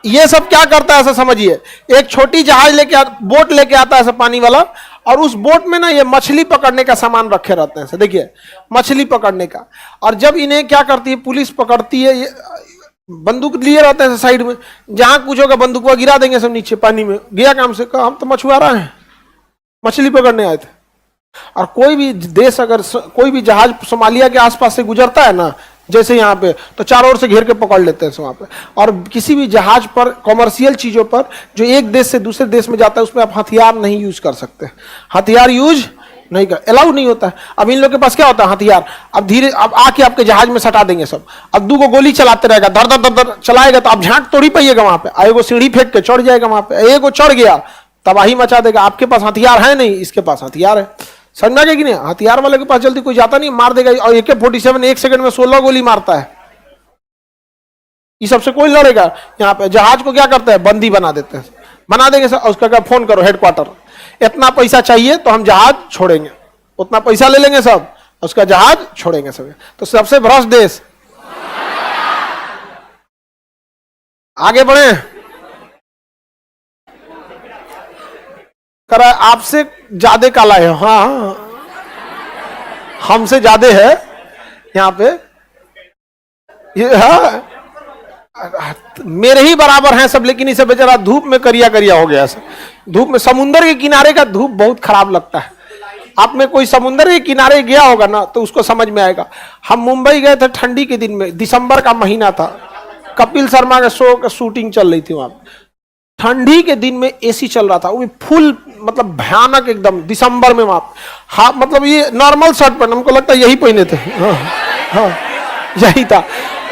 ये सब क्या करता है ऐसा समझिए, एक छोटी जहाज लेके बोट लेके आता है ऐसा पानी वाला, और उस बोट में ना ये मछली पकड़ने का सामान रखे रहते हैं, देखिए मछली पकड़ने का। और जब इन्हें क्या करती है पुलिस पकड़ती है, ये बंदूक लिए रहते हैं साइड में, जहां कुछ होगा बंदूक गिरा देंगे सब नीचे पानी में। गया काम से, कहा हम तो मछुआरा हैं, मछली पकड़ने आए थे। और कोई भी देश अगर कोई भी जहाज सोमालिया के आसपास से गुजरता है ना, जैसे यहाँ पे, तो चारों ओर से घेर के पकड़ लेते हैं वहां पे। और किसी भी जहाज पर, कॉमर्शियल चीजों पर जो एक देश से दूसरे देश में जाता है, उसमें आप हथियार नहीं यूज कर सकते, हथियार यूज नहीं कर, अलाउ नहीं होता है। अब इन लोग के पास क्या होता है हथियार, अब धीरे अब आके आपके जहाज में सटा देंगे सब। अब 2 गोली चलाते रहेगा, धर धर धर चलाएगा, तो आप झांक तोड़ी पाइएगा वहां पे, आएगो सीढ़ी फेंक के चढ़ जाएगा वहां पे, एगो चढ़ गया तबाही मचा देगा। आपके पास हथियार है नहीं, इसके पास हथियार है, समझ में आ गया कि नहीं। हथियार वाले के पास जल्दी कोई जाता नहीं, मार देगा। और AK-47 1 सेकंड में 16 गोली मारता है, ये सबसे कोई लड़ेगा। यहाँ पे जहाज को क्या करते हैं, बंदी बना देते हैं, बना देंगे सर, उसका क्या फोन करो हेडक्वार्टर, इतना पैसा चाहिए तो हम जहाज छोड़ेंगे, उतना पैसा ले लेंगे सब, उसका जहाज छोड़ेंगे सब। तो सबसे भ्रष्ट देश। आगे बढ़े, करा आपसे ज्यादा काला है, हाँ हमसे ज्यादा है यहाँ पे, ये हाँ मेरे ही बराबर हैं सब, लेकिन इसे बेचारा धूप में करिया करिया हो गया सब। धूप में, समुंदर के किनारे का धूप बहुत खराब लगता है। आप में कोई समुंदर के किनारे गया होगा ना तो उसको समझ में आएगा। हम मुंबई गए थे ठंडी के दिन में, दिसंबर का महीना था, कपिल शर्मा के शो का शूटिंग चल रही थी वहां। ठंडी के दिन में AC चल रहा था, वो भी फुल, मतलब भयानक एकदम, दिसंबर में वहां। हाँ मतलब ये नॉर्मल शर्ट पहन, हमको लगता है यही पहने थे, हाँ, हाँ यही था।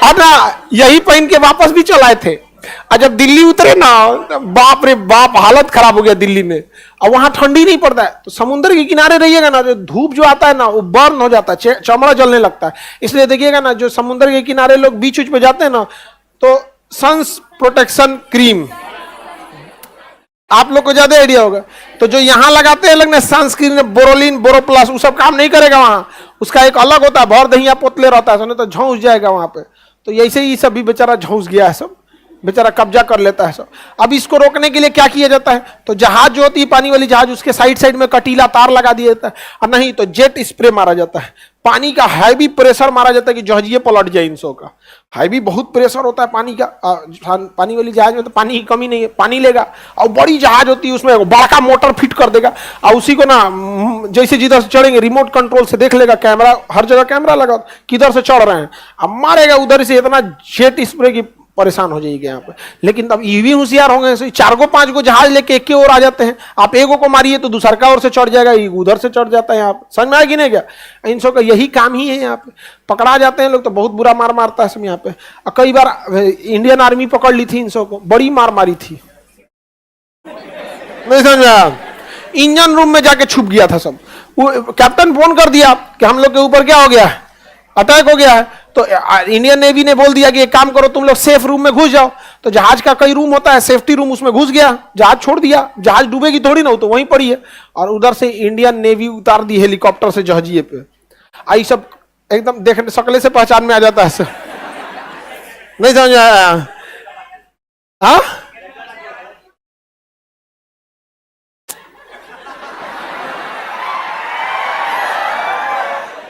और ना यही पहन के वापस भी चलाए थे। और जब दिल्ली उतरे ना, बाप रे बाप हालत खराब हो गया दिल्ली में। और वहां ठंडी नहीं पड़ता है, तो समुद्र के किनारे रहिएगा ना, जो धूप जो आता है ना वो बर्न हो जाता है, चमड़ा जलने लगता है। इसलिए देखिएगा ना, जो समुद्र के किनारे लोग बीच पे जाते हैं ना, तो सन्स प्रोटेक्शन क्रीम आप लोग को ज्यादा आइडिया होगा। तो जो यहां लगाते हैं लोग ना सनस्क्रीन, बोरोलिन, बोरोप्लस, वो सब काम नहीं करेगा वहां, उसका एक अलग होता है, भर दहिया पोतले रहता है, तो झौंस जाएगा वहां पे। तो ऐसे ही सब भी बेचारा झौंस गया है सब, बेचारा कब्जा कर लेता है सब। अब इसको रोकने के लिए क्या किया जाता है, तो जहाज जो होती है पानी वाली जहाज, उसके साइड साइड में कटीला तार लगा दिया जाता है, और नहीं तो जेट स्प्रे मारा जाता है, पानी का हैवी प्रेशर मारा जाता है कि जहाजिए पलट जाए इन सब का। हैवी बहुत प्रेशर होता है पानी का, पानी वाली जहाज में तो पानी की कमी नहीं है, पानी लेगा। और बड़ी जहाज होती है उसमें बड़ा मोटर फिट कर देगा, और उसी को ना जैसे जिधर से चढ़ेंगे रिमोट कंट्रोल से देख लेगा, कैमरा हर जगह कैमरा लगा, किधर से चढ़ रहे हैं, अब मारेगा उधर से, इतना जेट स्प्रे की परेशान हो जाएगी यहाँ पे। लेकिन तब ये भी होशियार होंगे, 4-5 को जहाज लेके एक ओर आ जाते हैं, आप एगो को मारिए तो दूसरा का ओर से चढ़ जाएगा, उधर से चढ़ जाता है। यहाँ पे समझ में आएगी नहीं क्या, इन सब का यही काम ही है। यहाँ पे पकड़ा जाते हैं लोग तो बहुत बुरा मार मारता है सब यहाँ पे। कई बार इंडियन आर्मी पकड़ ली थी इन सब को, बड़ी मार मारी थी, नहीं समझा, इंजन रूम में जाके छुप गया था सब। कैप्टन फोन कर दिया कि हम लोग के ऊपर क्या हो गया है, अटैक हो गया है। तो इंडियन नेवी ने बोल दिया कि एक काम करो, तुम लोग सेफ रूम में घुस जाओ। तो जहाज का कई रूम होता है, सेफ्टी रूम, उसमें घुस गया, जहाज छोड़ दिया, जहाज डूबेगी थोड़ी ना, तो वहीं पड़ी है। और उधर से इंडियन नेवी उतार दी हेलीकॉप्टर से जहाजिए पे। आई सब एकदम देखने शकले से पहचान में आ जाता है सर, नहीं समझ आया, हाँ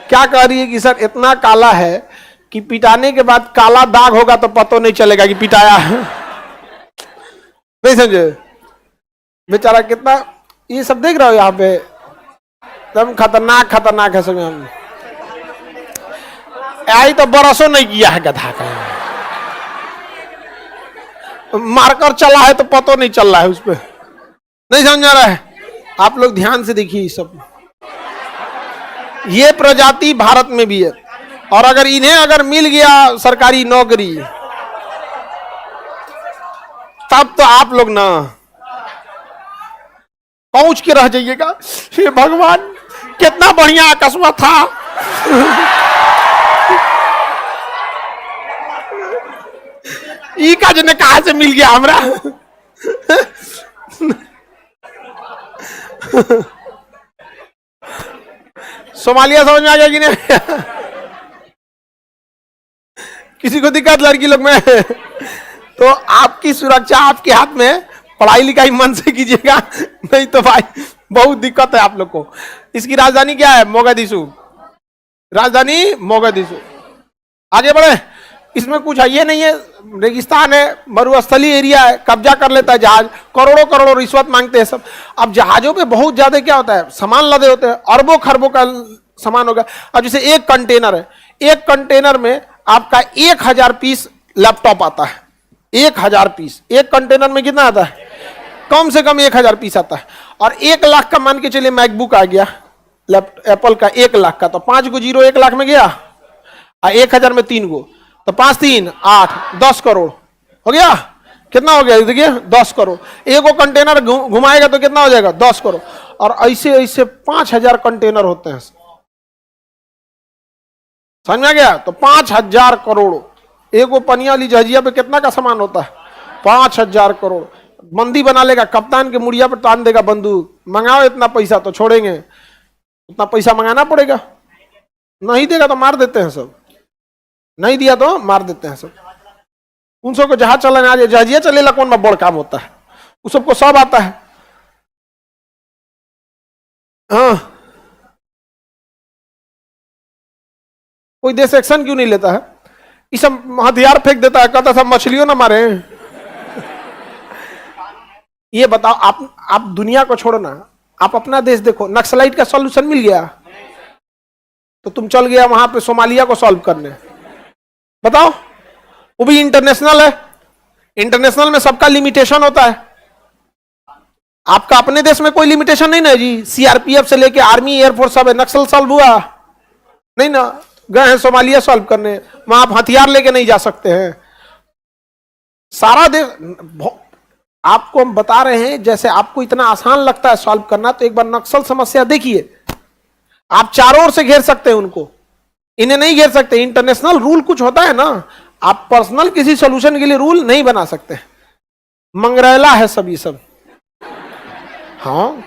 क्या कह रही है कि सर इतना काला है कि पिटाने के बाद काला दाग होगा तो पता नहीं चलेगा कि पिटाया है, नहीं समझे बेचारा कितना। ये सब देख रहे हो यहाँ पे, एकदम खतरनाक खतरनाक है सब। हम आई तो बरसों नहीं किया है गधा का, मारकर चला है तो पता नहीं चल रहा है उस पर, नहीं समझ रहा है। आप लोग ध्यान से देखिए, सब ये प्रजाति भारत में भी है। और अगर इन्हें अगर मिल गया सरकारी नौकरी, तब तो आप लोग ना पहुंच के रह जाइएगा, हे भगवान कितना बढ़िया अकस्मात था। ई का जने कहां से मिल गया हमरा। सोमालिया समझ में आ गया कि नहीं? किसी को दिक्कत लड़की लोग में? तो आपकी सुरक्षा आपके हाथ में है। पढ़ाई लिखाई मन से कीजिएगा, नहीं तो भाई बहुत दिक्कत है आप लोग को। इसकी राजधानी क्या है? मोगादिशु। राजधानी मोगादिशु। आगे बढ़े। इसमें कुछ है ये नहीं है, रेगिस्तान है, मरुस्थली एरिया है, कब्जा कर लेता है जहाज, करोड़ों करोड़ों रिश्वत मांगते हैं सब। अब जहाजों पे बहुत ज्यादा क्या होता है, सामान लदे होते हैं, अरबों खरबों का सामान होगा। अब जैसे एक कंटेनर है, एक कंटेनर में आपका 1000 पीस लैपटॉप आता है। 1000 पीस एक कंटेनर में कितना आता है? कम से कम 1000 पीस आता है। और 1 लाख का मान के चलिए मैकबुक आ गया एप्पल का, 1 लाख का, तो 5 गो जीरो 1 लाख में गया, और 1000 में 3 गो, तो 5 3 8 10 करोड़ हो गया। कितना हो गया देखिए, 10 करोड़। एक कंटेनर घुमाएगा तो कितना हो जाएगा? 10 करोड़। और ऐसे ऐसे 5000 कंटेनर होते हैं, समझ में आ गया? तो 5000 करोड़। एक वो पनिया वाली जहाजिया पे कितना का सामान होता है? 5000 करोड़। मंदी बना लेगा, कप्तान के मुड़िया पर तान देगा बंदूक, मंगाओ इतना पैसा तो छोड़ेंगे। उतना पैसा मंगाना पड़ेगा, नहीं देगा तो मार देते हैं सब, नहीं दिया तो मार देते हैं सब। उन सबको जहाज चलाने आ जाए, जहाजिया चलेला कौन बड़ काम होता है, उस सबको सब आता है। हाँ, कोई देश एक्शन क्यों नहीं लेता है? ये सब हथियार फेंक देता है, कहता सब मछलियों ना मारे। ये बताओ, आप दुनिया को छोड़ो ना, आप अपना देश देखो। नक्सलाइट का सॉल्यूशन मिल गया तो तुम चल गया वहां पे सोमालिया को सॉल्व करने, बताओ। वो भी इंटरनेशनल है, इंटरनेशनल में सबका लिमिटेशन होता है। आपका अपने देश में कोई लिमिटेशन नहीं ना जी। सीआरपीएफ से लेके आर्मी एयरफोर्स सब है, नक्सल सॉल्व हुआ नहीं ना। गए हैं सोमालिया सॉल्व करने, वहां आप हथियार लेके नहीं जा सकते हैं। सारा देश आपको हम बता रहे हैं, जैसे आपको इतना आसान लगता है सॉल्व करना, तो एक बार नक्सल समस्या देखिए। आप चारों ओर से घेर सकते हैं उनको, इन्हें नहीं घेर सकते। इंटरनेशनल रूल कुछ होता है ना, आप पर्सनल किसी सॉल्यूशन के लिए रूल नहीं बना सकते। मंगरेला है सब ये सब। हाँ,